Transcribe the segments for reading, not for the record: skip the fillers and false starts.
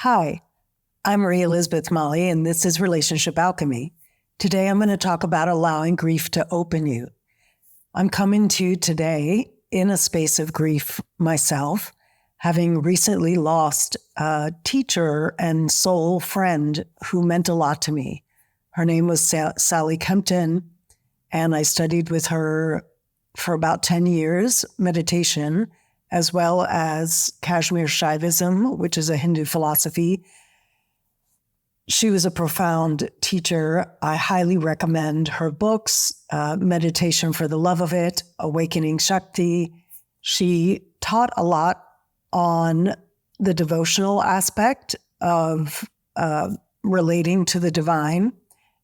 Hi, I'm Marie Elizabeth Molly, and this is Relationship Alchemy. Today, I'm going to talk about allowing grief to open you. I'm coming to you today in a space of grief myself, having recently lost a teacher and soul friend who meant a lot to me. Her name was Sally Kempton, and I studied with her for about 10 years, meditation, as well as Kashmir Shaivism, which is a Hindu philosophy. She was a profound teacher. I highly recommend her books, Meditation for the Love of It, Awakening Shakti. She taught a lot on the devotional aspect of relating to the divine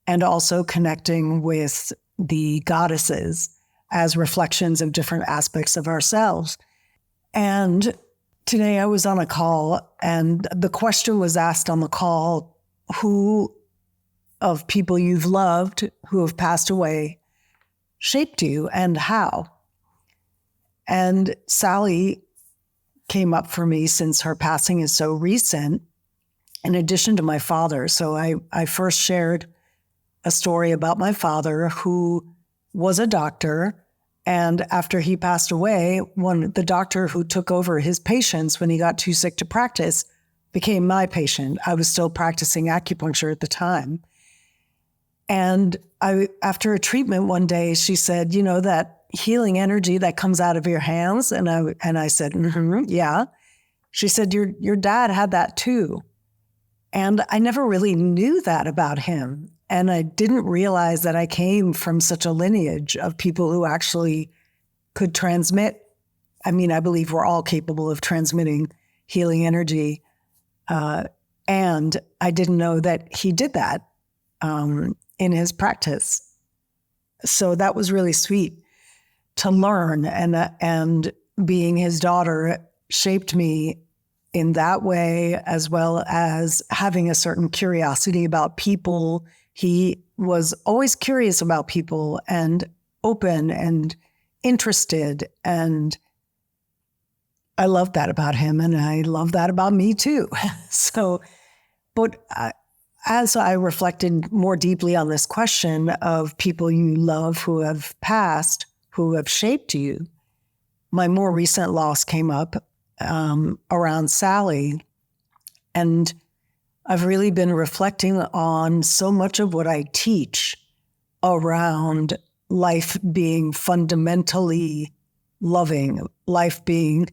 and also connecting with the goddesses as reflections of different aspects of ourselves. And today I was on a call, and the question was asked on the call, who of people you've loved who have passed away shaped you and how? And Sally came up for me since her passing is so recent, in addition to my father. So I first shared a story about my father, who was a doctor. And after he passed away, the doctor who took over his patients when he got too sick to practice became my patient. I was still practicing acupuncture at the time. And after a treatment one day, she said, "You know that healing energy that comes out of your hands?" And I said, "Yeah." She said, your dad had that too. And I never really knew that about him. And I didn't realize that I came from such a lineage of people who actually could transmit. I mean, I believe we're all capable of transmitting healing energy. And I didn't know that he did that in his practice. So that was really sweet to learn. And being his daughter shaped me in that way, as well as having a certain curiosity about people. He was always curious about people and open and interested. And I love that about him. And I love that about me too. But as I reflected more deeply on this question of people you love who have passed, who have shaped you, my more recent loss came up around Sally. And I've really been reflecting on so much of what I teach around life being fundamentally loving, life being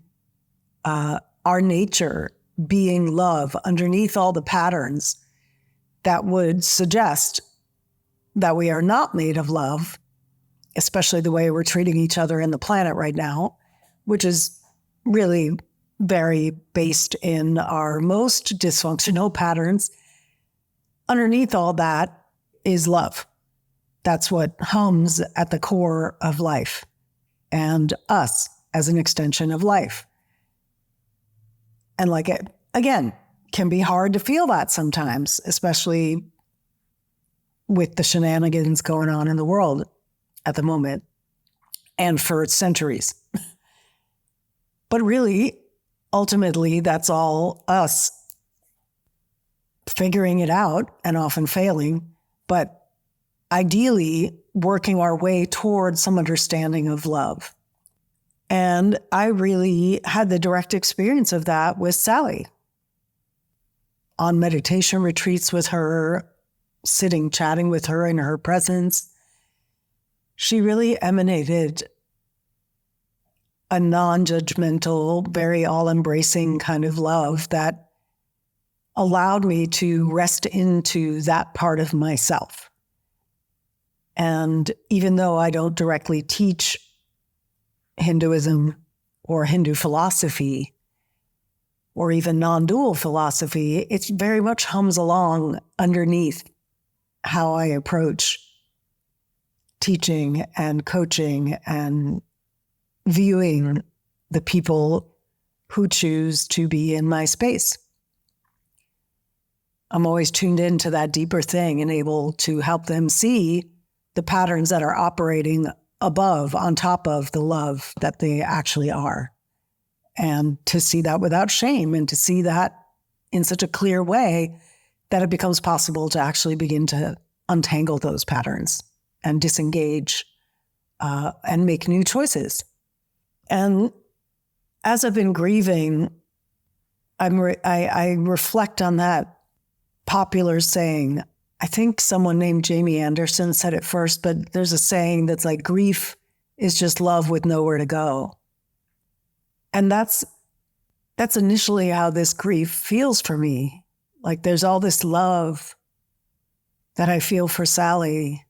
our nature, being love underneath all the patterns that would suggest that we are not made of love, especially the way we're treating each other in the planet right now, which is really very based in our most dysfunctional patterns. Underneath all that is love. That's what hums at the core of life, and us as an extension of life. And like it, again, can be hard to feel that sometimes, especially with the shenanigans going on in the world at the moment and for centuries. But really, ultimately, that's all us figuring it out and often failing, but ideally working our way towards some understanding of love. And I really had the direct experience of that with Sally. On meditation retreats with her, sitting, chatting with her in her presence, she really emanated a non-judgmental, very all-embracing kind of love that allowed me to rest into that part of myself. And even though I don't directly teach Hinduism or Hindu philosophy or even non-dual philosophy, it very much hums along underneath how I approach teaching and coaching and viewing the people who choose to be in my space. I'm always tuned into that deeper thing and able to help them see the patterns that are operating above, on top of the love that they actually are. And to see that without shame, and to see that in such a clear way that it becomes possible to actually begin to untangle those patterns and disengage and make new choices. And as I've been grieving, I reflect on that popular saying. I think someone named Jamie Anderson said it first, but there's a saying that's like, grief is just love with nowhere to go. And that's initially how this grief feels for me. Like there's all this love that I feel for Sally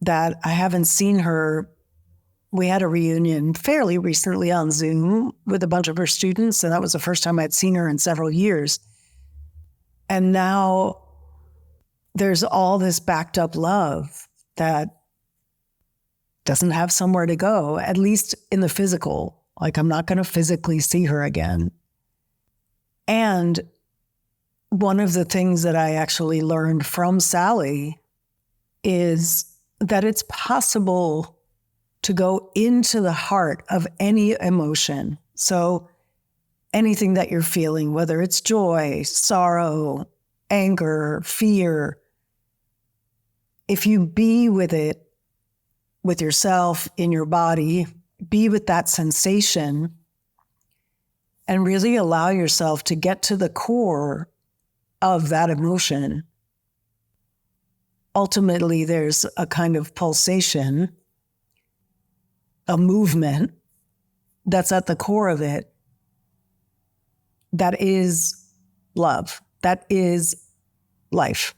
that I haven't seen her. We had a reunion fairly recently on Zoom with a bunch of her students, and that was the first time I'd seen her in several years. And now there's all this backed up love that doesn't have somewhere to go, at least in the physical. Like I'm not going to physically see her again. And one of the things that I actually learned from Sally is that it's possible to go into the heart of any emotion. So anything that you're feeling, whether it's joy, sorrow, anger, fear, if you be with it, with yourself, in your body, be with that sensation and really allow yourself to get to the core of that emotion. Ultimately, there's a kind of pulsation, a movement that's at the core of it that is love, that is life.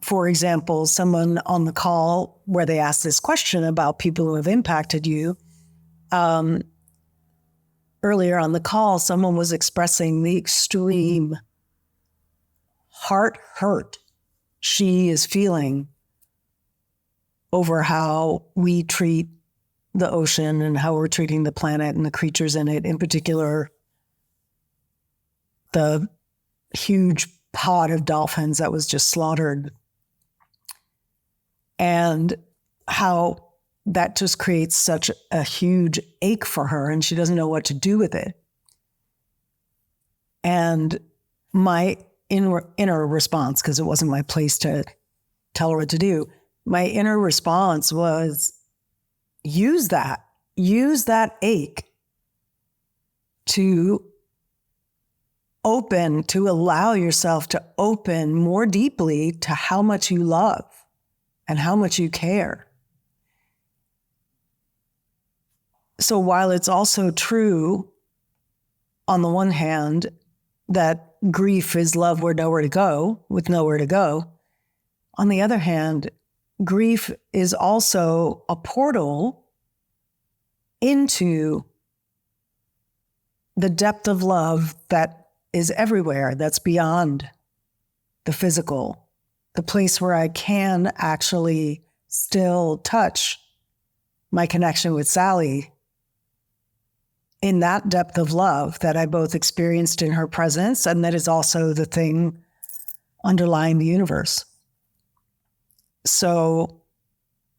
For example, someone on the call where they asked this question about people who have impacted you, earlier on the call, someone was expressing the extreme heart hurt she is feeling over how we treat the ocean and how we're treating the planet and the creatures in it, in particular, the huge pod of dolphins that was just slaughtered, and how that just creates such a huge ache for her, and she doesn't know what to do with it. And my inner response, because it wasn't my place to tell her what to do, my inner response was, use that ache to allow yourself to open more deeply to how much you love and how much you care. So while it's also true, on the one hand, that grief is love with nowhere to go, on the other hand, grief is also a portal into the depth of love that is everywhere, that's beyond the physical, the place where I can actually still touch my connection with Sally in that depth of love that I both experienced in her presence, and that is also the thing underlying the universe. So,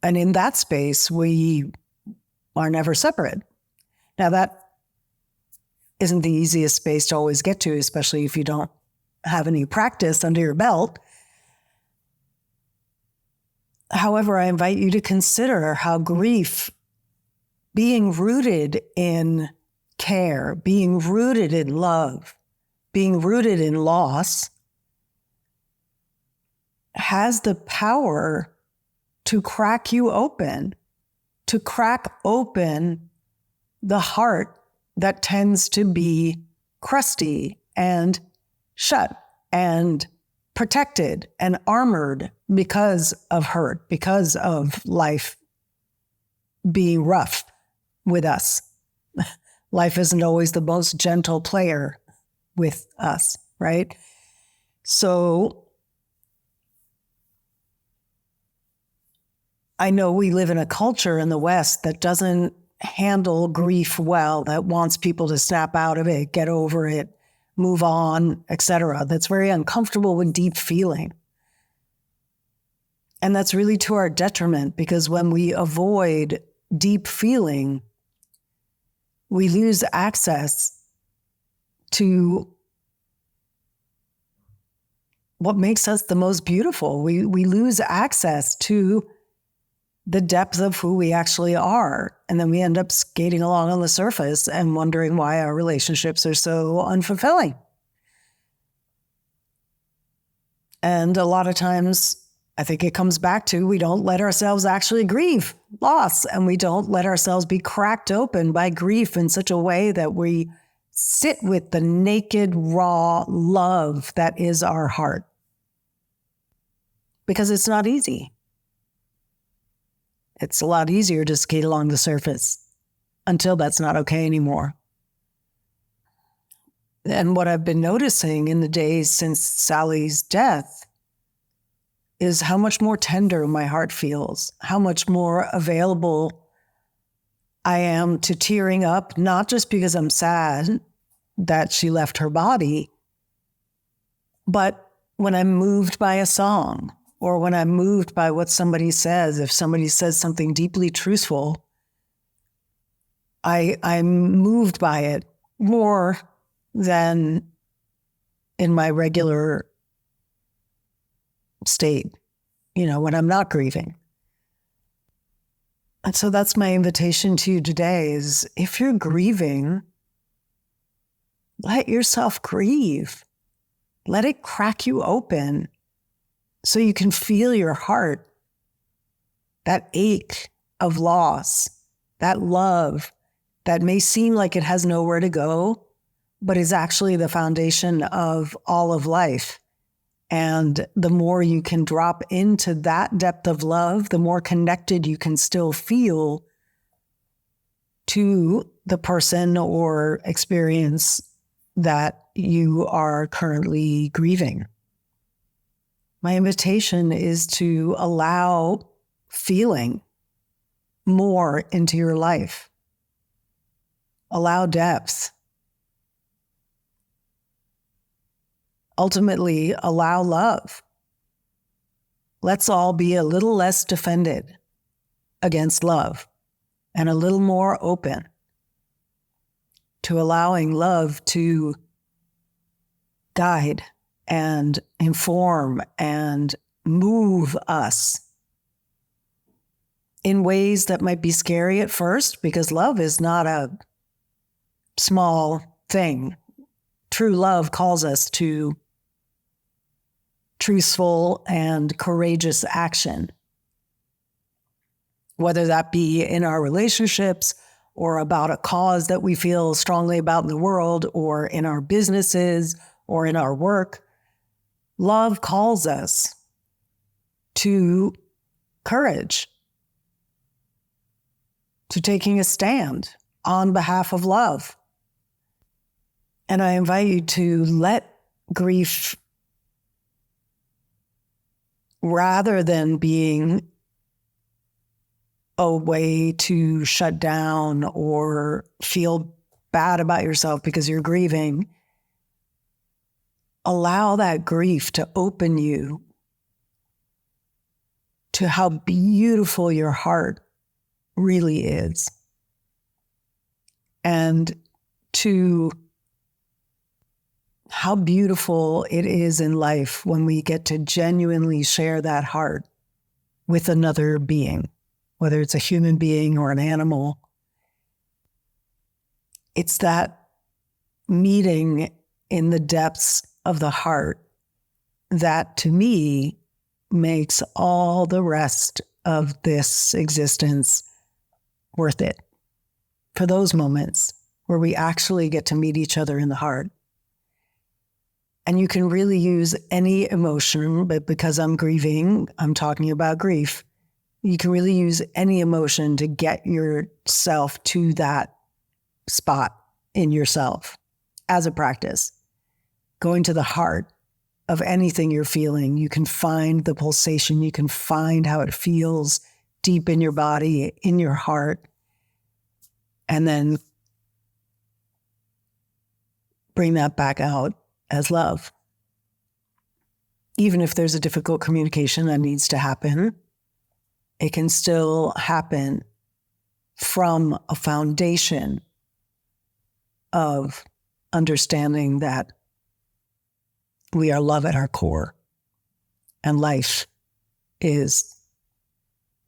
and in that space, we are never separate. Now, that isn't the easiest space to always get to, especially if you don't have any practice under your belt. However, I invite you to consider how grief, being rooted in care, being rooted in love, being rooted in loss, has the power to crack you open, to crack open the heart that tends to be crusty and shut and protected and armored because of hurt, because of life being rough with us. Life isn't always the most gentle player with us, right? So I know we live in a culture in the West that doesn't handle grief well, that wants people to snap out of it, get over it, move on, etc. That's very uncomfortable with deep feeling. And that's really to our detriment, because when we avoid deep feeling, we lose access to what makes us the most beautiful. We lose access to the depth of who we actually are. And then we end up skating along on the surface and wondering why our relationships are so unfulfilling. And a lot of times, I think it comes back to we don't let ourselves actually grieve loss, and we don't let ourselves be cracked open by grief in such a way that we sit with the naked, raw love that is our heart. Because it's not easy. It's a lot easier to skate along the surface until that's not okay anymore. And what I've been noticing in the days since Sally's death is how much more tender my heart feels, how much more available I am to tearing up, not just because I'm sad that she left her body, but when I'm moved by a song or when I'm moved by what somebody says. If somebody says something deeply truthful, I'm moved by it more than in my regular state, when I'm not grieving. And so that's my invitation to you today is if you're grieving, let yourself grieve. Let it crack you open so you can feel your heart, that ache of loss, that love that may seem like it has nowhere to go, but is actually the foundation of all of life. And the more you can drop into that depth of love, the more connected you can still feel to the person or experience that you are currently grieving. My invitation is to allow feeling more into your life. Allow depth. Ultimately, allow love. Let's all be a little less defended against love and a little more open to allowing love to guide and inform and move us in ways that might be scary at first, because love is not a small thing. True love calls us to truthful and courageous action, whether that be in our relationships or about a cause that we feel strongly about in the world or in our businesses or in our work. Love calls us to courage, to taking a stand on behalf of love. And I invite you to let grief, rather than being a way to shut down or feel bad about yourself because you're grieving, allow that grief to open you to how beautiful your heart really is, and to how beautiful it is in life when we get to genuinely share that heart with another being, whether it's a human being or an animal. It's that meeting in the depths of the heart that, to me, makes all the rest of this existence worth it. For those moments where we actually get to meet each other in the heart. And you can really use any emotion, but because I'm grieving, I'm talking about grief. You can really use any emotion to get yourself to that spot in yourself as a practice. Going to the heart of anything you're feeling, you can find the pulsation, you can find how it feels deep in your body, in your heart, and then bring that back out as love. Even if there's a difficult communication that needs to happen, it can still happen from a foundation of understanding that we are love at our core. and life is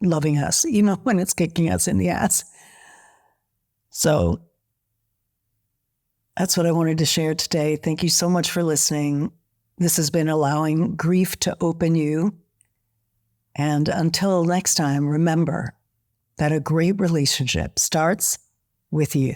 loving us, even when it's kicking us in the ass. So that's what I wanted to share today. Thank you so much for listening. This has been Allowing Grief to Open You. And until next time, remember that a great relationship starts with you.